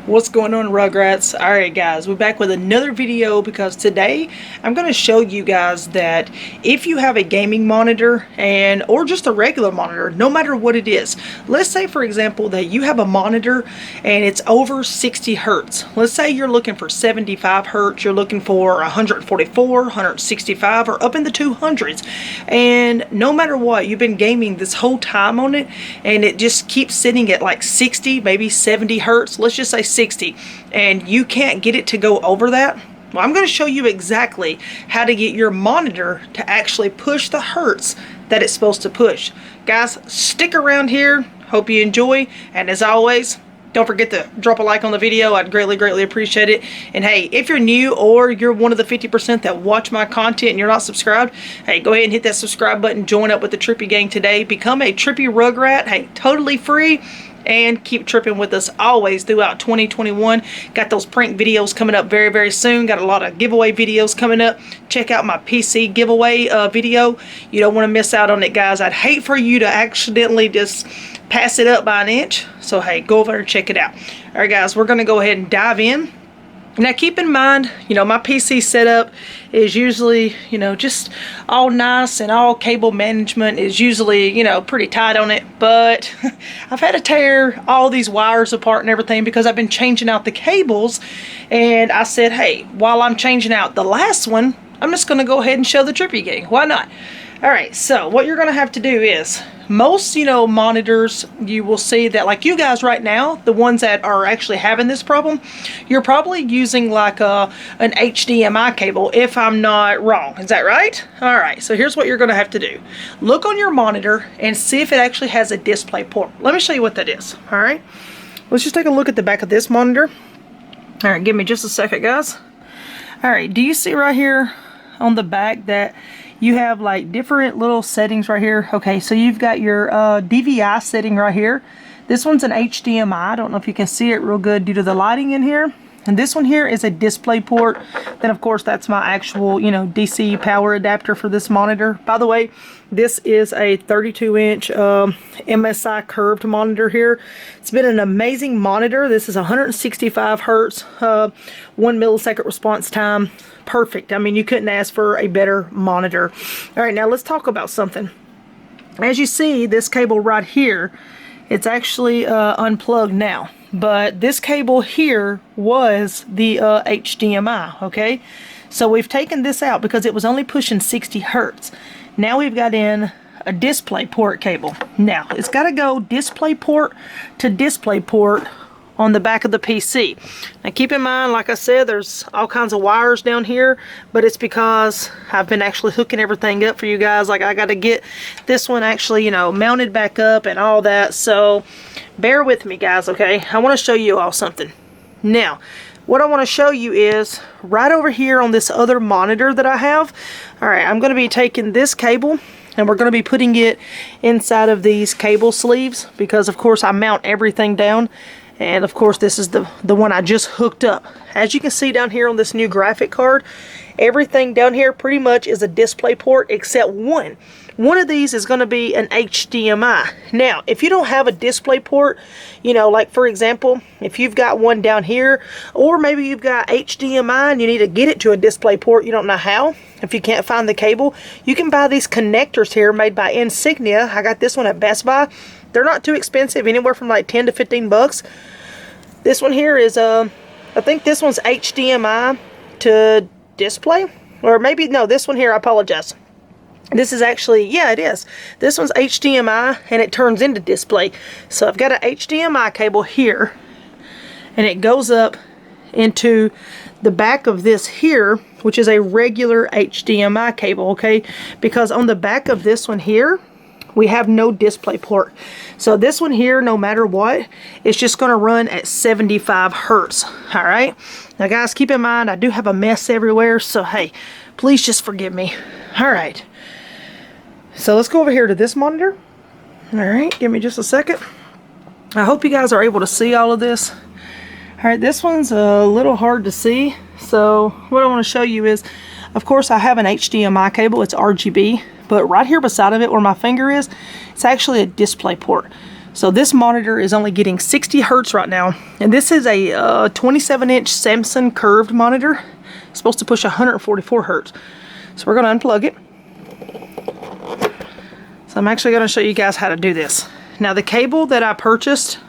What's going on, Rugrats? Alright guys, we're back with another video because today I'm going to show you guys that if you have a gaming monitor or just a regular monitor, no matter what it is, let's say for example that you have a monitor and it's over 60 hertz. Let's say you're looking for 75 hertz, you're looking for 144, 165, or up in the 200s, and no matter what, you've been gaming this whole time on it and it just keeps sitting at like 60, maybe 70 hertz, let's just say 60, and you can't get it to go over that. Well, I'm going to show you exactly how to get your monitor to actually push the hertz that it's supposed to push. Guys, stick around here. Hope you enjoy, and as always, don't forget to drop a like on the video. I'd greatly appreciate it. And hey, if you're new or you're one of the 50% that watch my content and you're not subscribed, hey, go ahead and hit that subscribe button. Join up with the Trippy gang today. Become a Trippy Rugrat. Hey, totally free. And keep tripping with us always throughout 2021. Got those prank videos coming up very soon. Got a lot of giveaway videos coming up. Check out my PC giveaway video. You don't want to miss out on it, guys. I'd hate for you to accidentally just pass it up by an inch. So hey, go over and check it out. Alright guys, we're going to go ahead and dive in. Now keep in mind, my PC setup is usually, just all nice, and all cable management is usually, pretty tight on it. But I've had to tear all these wires apart and everything because I've been changing out the cables. And I said, hey, while I'm changing out the last one, I'm just going to go ahead and show the Trippy gang. Why not? Alright, so what you're going to have to do is, most, monitors, you will see that, like you guys right now, the ones that are actually having this problem, you're probably using like an HDMI cable, if I'm not wrong. Is that right? Alright, so here's what you're going to have to do. Look on your monitor and see if it actually has a display port. Let me show you what that is. Alright, let's just take a look at the back of this monitor. Alright, give me just a second, guys. Alright, do you see right here on the back that you have like different little settings right here? Okay, so you've got your DVI setting right here. This one's an HDMI. I don't know if you can see it real good due to the lighting in here. And this one here is a display port. Then of course that's my actual, DC power adapter for this monitor. By the way, this is a 32-inch MSI curved monitor here. It's been an amazing monitor. This is 165 hertz, 1 millisecond response time. Perfect. I mean, you couldn't ask for a better monitor. All right, now let's talk about something. As you see, this cable right here, it's actually unplugged now. But this cable here was the HDMI, okay? So we've taken this out because it was only pushing 60 hertz. Now we've got in a display port cable. Now, it's got to go display port to display port on the back of the PC. Now keep in mind, like I said, there's all kinds of wires down here, but it's because I've been actually hooking everything up for you guys. Like I got to get this one actually, mounted back up and all that. So bear with me, guys, okay? I want to show you all something. Now, what I want to show you is right over here on this other monitor that I have. All right, I'm going to be taking this cable and we're going to be putting it inside of these cable sleeves because of course I mount everything down. And of course this is the one I just hooked up. As you can see down here on this new graphic card, everything down here pretty much is a display port except one. One of these is going to be an HDMI. Now, if you don't have a display port, like for example, if you've got one down here, or maybe you've got HDMI and you need to get it to a display port, you don't know how, if you can't find the cable, you can buy these connectors here made by Insignia. I got this one at Best Buy. They're not too expensive, anywhere from like 10 to 15 bucks. This one here is, I think this one's HDMI to display. Or maybe, no, this one here, I apologize. This is actually, yeah, it is. This one's HDMI and it turns into display. So I've got an HDMI cable here and it goes up into the back of this here, which is a regular HDMI cable, okay? Because on the back of this one here, we have no display port. So this one here, no matter what, it's just going to run at 75 hertz. All right. Now guys, keep in mind, I do have a mess everywhere. So hey, please just forgive me. All right. So let's go over here to this monitor. All right. Give me just a second. I hope you guys are able to see all of this. All right. This one's a little hard to see. So what I want to show you is, of course, I have an HDMI cable. It's RGB. But right here beside of it where my finger is, it's actually a display port. So this monitor is only getting 60 hertz right now, and this is a 27-inch Samsung curved monitor. It's supposed to push 144 hertz. So we're going to unplug it. So I'm actually going to show you guys how to do this. Now the cable that I purchased,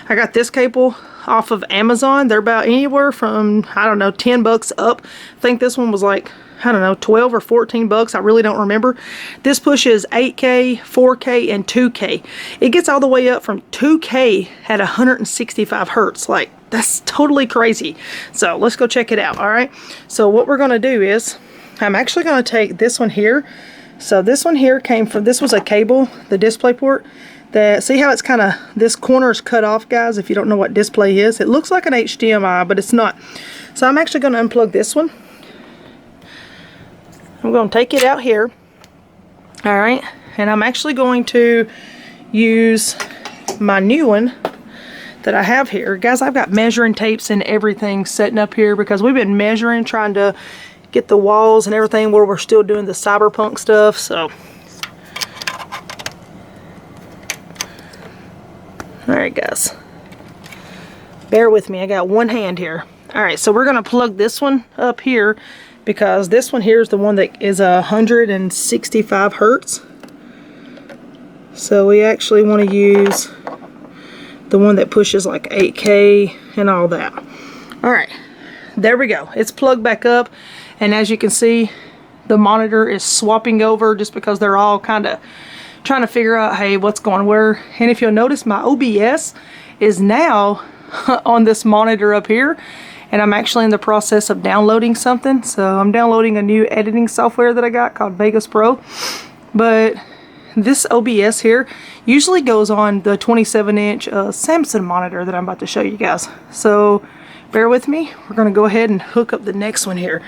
I got this cable off of Amazon. They're about anywhere from, I don't know, 10 bucks up. I think this one was like, I don't know, 12 or 14 bucks. I really don't remember. This pushes 8K, 4K, and 2K. It gets all the way up from 2K at 165 hertz. Like, that's totally crazy. So let's go check it out, all right? So what we're gonna do is, I'm actually gonna take this one here. So this one here came from, this was a cable, the display port. That, see how it's kind of, this corner is cut off, guys, if you don't know what display is. It looks like an HDMI, but it's not. So I'm actually going to unplug this one. I'm going to take it out here. All right. And I'm actually going to use my new one that I have here. Guys, I've got measuring tapes and everything setting up here because we've been measuring, trying to get the walls and everything where we're still doing the cyberpunk stuff. So alright guys, bear with me, I got one hand here. Alright, so we're going to plug this one up here because this one here is the one that is 165 hertz. So we actually want to use the one that pushes like 8K and all that. Alright, there we go. It's plugged back up, and as you can see, the monitor is swapping over just because they're all kind of trying to figure out, hey, what's going where. And if you'll notice, my OBS is now on this monitor up here, and I'm actually in the process of downloading something. So I'm downloading a new editing software that I got called Vegas Pro. But this OBS here usually goes on the 27-inch Samsung monitor that I'm about to show you guys. So bear with me. We're going to go ahead and hook up the next one here.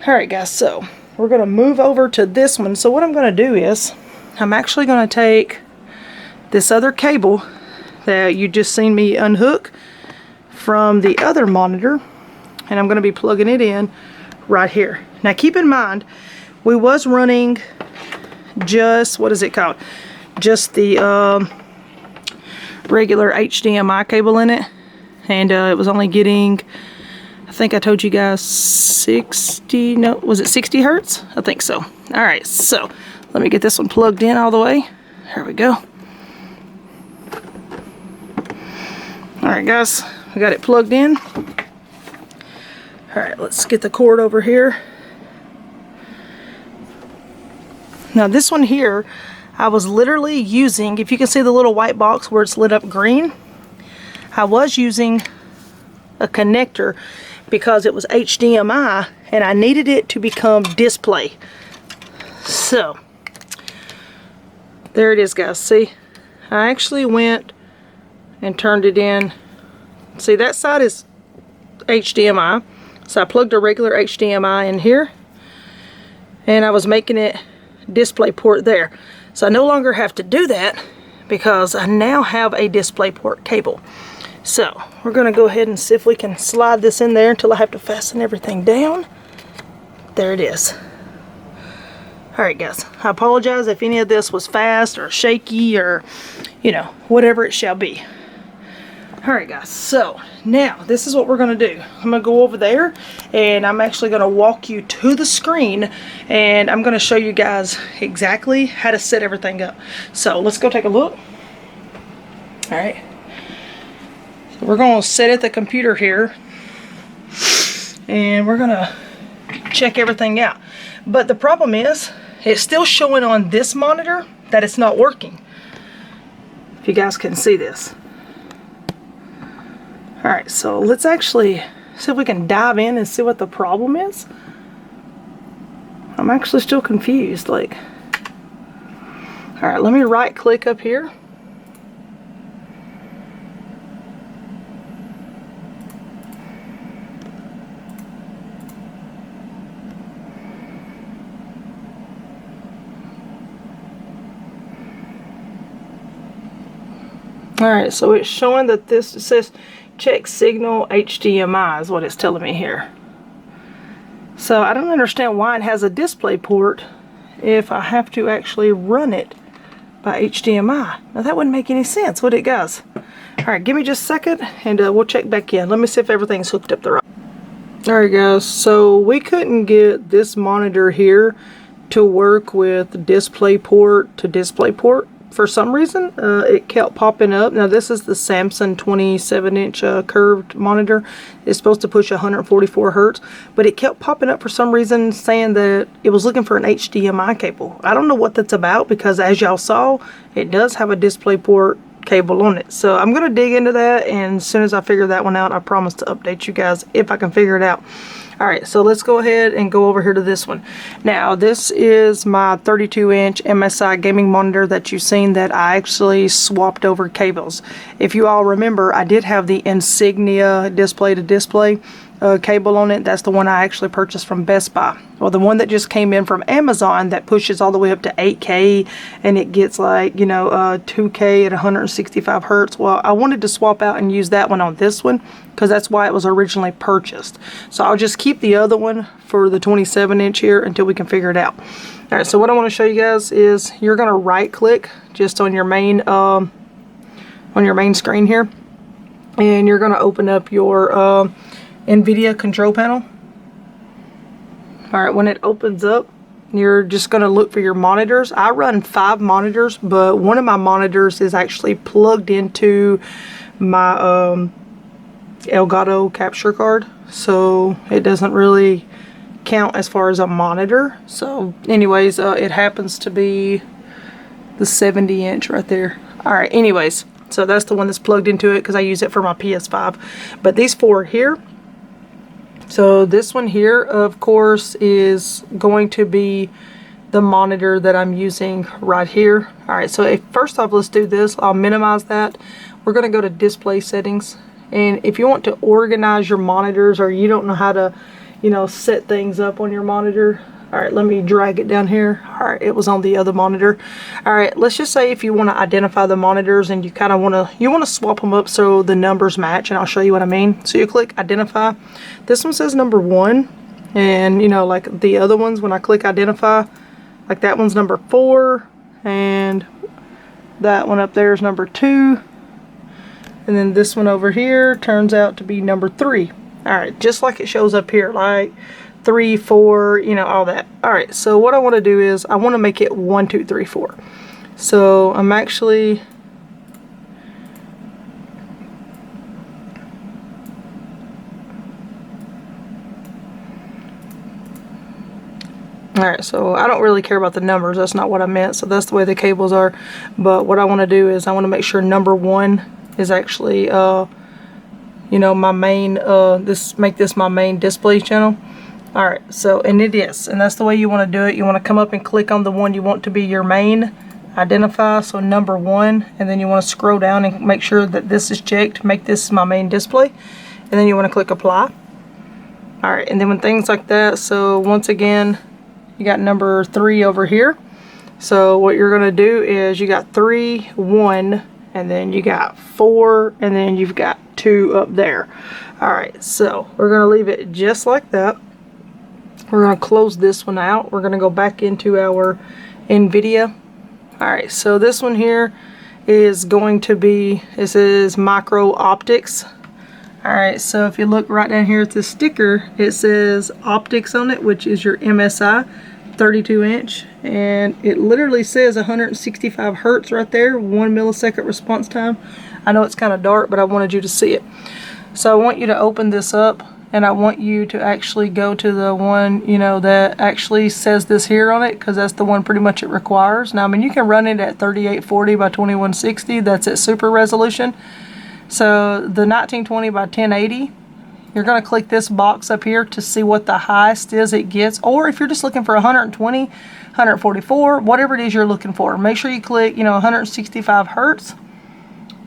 Alright guys, so we're going to move over to this one. So what I'm going to do is, I'm actually going to take this other cable that you just seen me unhook from the other monitor, and I'm going to be plugging it in right here. Now keep in mind, we was running just, what is it called? Just the regular HDMI cable in it, and it was only getting, I think I told you guys 60, no, was it 60 hertz? I think so. Alright, so let me get this one plugged in all the way. There we go. Alright guys, we got it plugged in. Alright, let's get the cord over here. Now this one here, I was literally using, if you can see the little white box where it's lit up green, I was using a connector because it was HDMI and I needed it to become display. So there it is guys, see, I actually went and turned it in. See, that side is HDMI, so I plugged a regular HDMI in here and I was making it display port there. So I no longer have to do that because I now have a display port cable. So we're going to go ahead and see if we can slide this in there until I have to fasten everything down. There it is. Alright guys, I apologize if any of this was fast or shaky or, you know, whatever it shall be. Alright guys, so now this is what we're going to do. I'm going to go over there and I'm actually going to walk you to the screen and I'm going to show you guys exactly how to set everything up. So let's go take a look. Alright, so we're going to sit at the computer here and we're going to check everything out. But the problem is, it's still showing on this monitor that it's not working. If you guys can see this. Alright, so let's actually see if we can dive in and see what the problem is. I'm actually still confused, like. Alright, let me right click up here. Alright, so it's showing that this, it says check signal HDMI is what it's telling me here. So I don't understand why it has a display port if I have to actually run it by HDMI. Now that wouldn't make any sense, would it, guys? Alright, give me just a second and we'll check back in. Let me see if everything's hooked up the right. Alright guys, so we couldn't get this monitor here to work with DisplayPort to DisplayPort. For some reason, it kept popping up. Now this is the Samsung 27-inch curved monitor. It's supposed to push 144 Hertz, but it kept popping up for some reason saying that it was looking for an HDMI cable. I don't know what that's about, because as y'all saw, it does have a DisplayPort cable on it. So I'm going to dig into that, and as soon as I figure that one out, I promise to update you guys if I can figure it out. Alright, so let's go ahead and go over here to this one. Now, this is my 32-inch MSI gaming monitor that you've seen that I actually swapped over cables. If you all remember, I did have the Insignia display-to-display cable on it. That's the one I actually purchased from Best Buy. Well, the one that just came in from Amazon that pushes all the way up to 8K, and it gets like, you know, 2K at 165 Hertz. Well, I wanted to swap out and use that one on this one, because that's why it was originally purchased. So I'll just keep the other one for the 27-inch here until we can figure it out. Alright, so what I want to show you guys is you're going to right click just on your main screen here, and you're going to open up your Nvidia control panel. Alright, when it opens up, you're just going to look for your monitors. I run 5 monitors, but one of my monitors is actually plugged into my Elgato capture card, so it doesn't really count as far as a monitor. So anyways, it happens to be the 70-inch right there. Alright, anyways, so that's the one that's plugged into it because I use it for my PS5. But these 4 here, so this one here, of course, is going to be the monitor that I'm using right here. Alright, so first off, let's do this. I'll minimize that. We're going to go to display settings. And if you want to organize your monitors, or you don't know how to, you know, set things up on your monitor. Alright, let me drag it down here. Alright, it was on the other monitor. Alright, let's just say if you want to identify the monitors and you kind of want to swap them up so the numbers match, and I'll show you what I mean. So you click identify. This one says number 1, and you know, like the other ones, when I click identify, like that one's number 4, and that one up there is number 2, and then this one over here turns out to be number 3. Alright, just like it shows up here, like 3, 4, you know, all that. Alright, so what I want to do is I want to make it 1, 2, 3, 4. So I'm actually alright, so I don't really care about the numbers. That's not what I meant. So that's the way the cables are. But what I want to do is I want to make sure number 1 is actually you know, my main make this my main display channel. Alright, so, and it is, and that's the way you want to do it. You want to come up and click on the one you want to be your main, identify, so number 1, and then you want to scroll down and make sure that this is checked, make this my main display, and then you want to click apply. Alright, and then when things like that, so once again, you got number 3 over here. So what you're going to do is you got 3, 1, and then you got 4, and then you've got 2 up there. Alright, so we're going to leave it just like that. We're going to close this one out. We're going to go back into our Nvidia. Alright, so this one here is going to be, this is micro optics. Alright, so if you look right down here at the sticker, it says optics on it, which is your MSI 32-inch, and it literally says 165 Hertz right there, 1 millisecond response time. I know it's kind of dark, but I wanted you to see it. So I want you to open this up, and I want you to actually go to the one, you know, that actually says this here on it, because that's the one pretty much it requires. Now, I mean, you can run it at 3840 by 2160. That's at super resolution. So the 1920 by 1080, you're going to click this box up here to see what the highest is it gets. Or if you're just looking for 120, 144, whatever it is you're looking for, make sure you click, you know, 165 Hertz.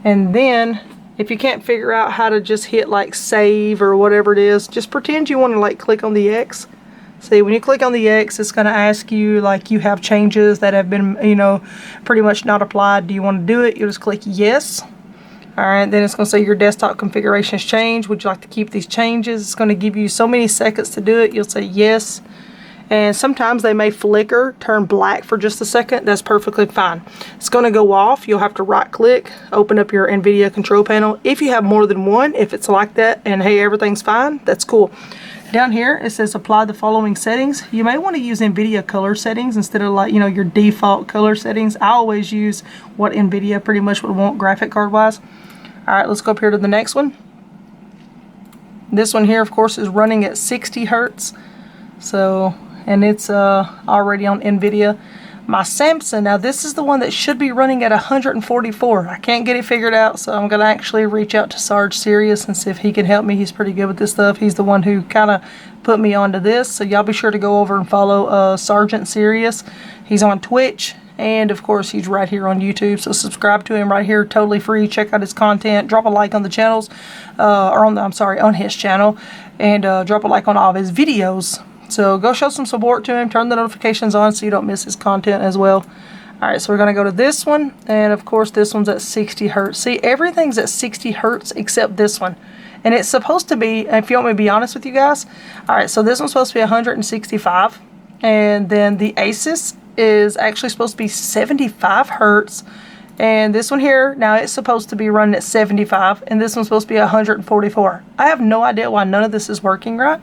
And then if you can't figure out how to just hit like save or whatever it is, just pretend you want to like click on the X. See, when you click on the X, it's going to ask you like you have changes that have been, you know, pretty much not applied. Do you want to do it? You'll just click yes. Alright, then it's going to say your desktop configuration has changed. Would you like to keep these changes? It's going to give you so many seconds to do it. You'll say yes. and sometimes they may flicker, turn black for just a second. That's perfectly fine. It's going to go off. You'll have to right click, open up your Nvidia control panel. If you have more than one, if it's like that and hey, everything's fine, that's cool. Down here it says apply the following settings. You may want to use Nvidia color settings instead of, like, you know, your default color settings. I always use what Nvidia pretty much would want graphic card wise. Alright, let's go up here to the next one. This one here, of course, is running at 60 hertz. So, and it's already on Nvidia. My Samsung, now this is the one that should be running at 144. I can't get it figured out, so I'm going to actually reach out to Sarge Sirius and see if he can help me. He's pretty good with this stuff. He's the one who kind of put me onto this. So y'all be sure to go over and follow Sergeant Sirius. He's on Twitch, and of course he's right here on YouTube. So subscribe to him right here, totally free. Check out his content. Drop a like on the channels, on his channel, and drop a like on all of his videos. So go show some support to him. Turn the notifications on so you don't miss his content as well. Alright, so we're going to go to this one. And of course this one's at 60 hertz. See, everything's at 60 hertz except this one. And it's supposed to be, if you want me to be honest with you guys. Alright, so this one's supposed to be 165. And then the Asus is actually supposed to be 75 hertz. And this one here, now it's supposed to be running at 75. And this one's supposed to be 144. I have no idea why none of this is working right.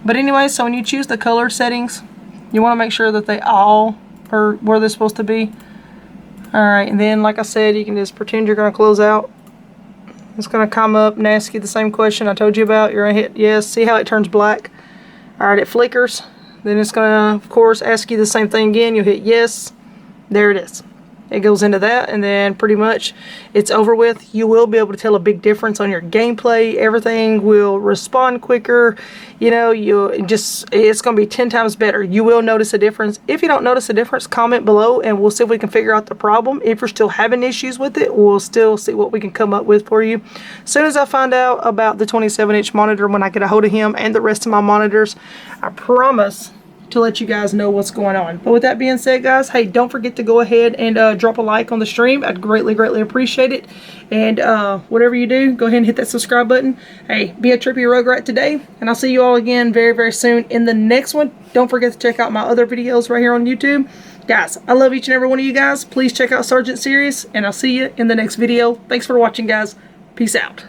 But anyway, so when you choose the color settings, you want to make sure that they all are where they're supposed to be. Alright, and then like I said, you can just pretend you're going to close out. It's going to come up and ask you the same question I told you about. You're going to hit yes. See how it turns black? Alright, it flickers. Then it's going to, of course, ask you the same thing again. You'll hit yes. There it is. It goes into that, and then pretty much it's over with. You will be able to tell a big difference on your gameplay. Everything will respond quicker. You know, it's going to be 10 times better. You will notice a difference. If you don't notice a difference, comment below and we'll see if we can figure out the problem. If you're still having issues with it, we'll still see what we can come up with for you. As soon as I find out about the 27-inch monitor, when I get a hold of him and the rest of my monitors, I promise to let you guys know what's going on. But with that being said, guys, hey, don't forget to go ahead and drop a like on the stream. I'd greatly appreciate it. And whatever you do, go ahead and hit that subscribe button. Hey, be a trippy Rugrat today, and I'll see you all again very soon in the next one. Don't forget to check out my other videos right here on YouTube. Guys, I love each and every one of you guys. Please check out Sergeant Sirius, and I'll see you in the next video. Thanks for watching, guys. Peace out.